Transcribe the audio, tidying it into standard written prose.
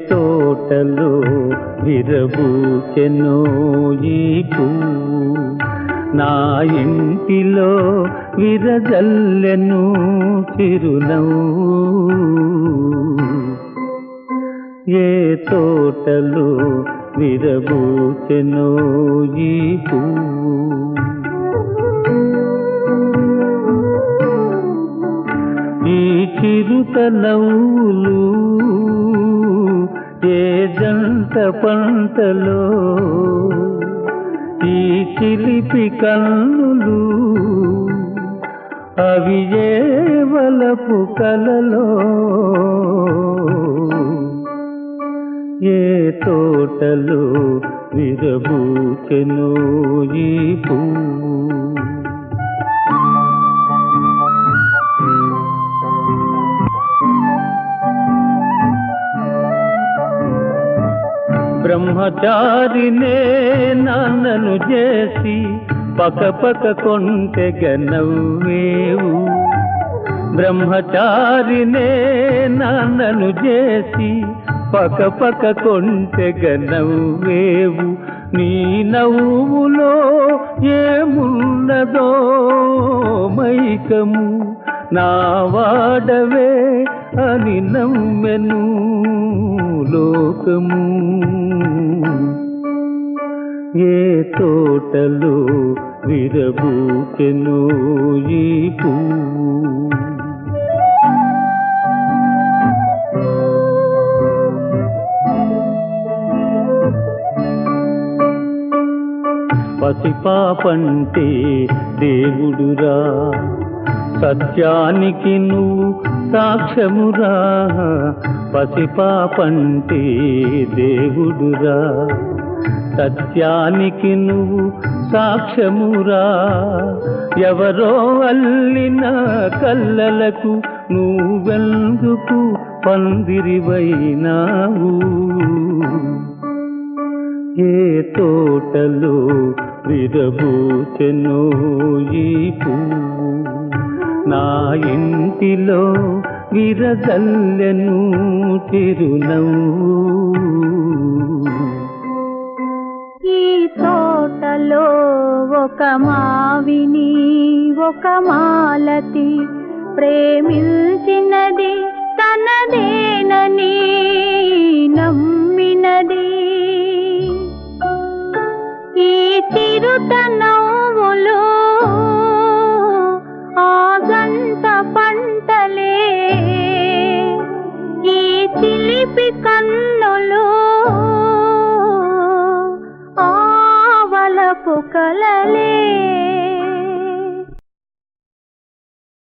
తోటలో విరబూచెనో ఈ పువ్వు, నా ఇంటిలో విరజల్లెను చిరునవ్వు. ఏ తోటలో విరబూచెనో ఈ పువ్వు. ఈ చిరుత నవ్వులు ఏ జంట పంటలో, ఈ చిలిపి కన్నులు అవి ఏ వలపు కలలో. ఏ తోటలో విరబూచెనో ఈ పువ్వు. బ్రహ్మచారినే నాన్నను చేసి పకపక కొంటెగ నవ్వేవు. బ్రహ్మచారినే నాన్నను చేసి పకపక కొంటెగ నవ్వేవు. నీ నవ్వులో ఏమున్నదో మైకము, నా వాడవే అని నమ్మెను లోకము. ఏ తోటలో విరబూచెనో ఈ పువ్వు. పసిపాపంటే దేవుడురా, సత్యానికి నువ్వు సాక్ష్యమురా. పసిపాపంటే దేవుడురా, సత్యానికి నువ్వు సాక్ష్యమురా. ఎవరో అల్లిన కల్లలకు నువ్వెందుకు పందిరివైనావు. ఏ తోటలో విరబూచెనో ఈ పువ్వు, నా ఇంటిలో విరజల్లెను చిరునవ్వు. ఈ తోటలో ఒక మావిని ఒక మాలతి ప్రేమించినది, తనదేనని నమ్మినది. ఈ చిరుత నవ్వులు ఆ గంట పంటలే, ఈ చిలిపి కన్నులు ఆ వలపు కలలే.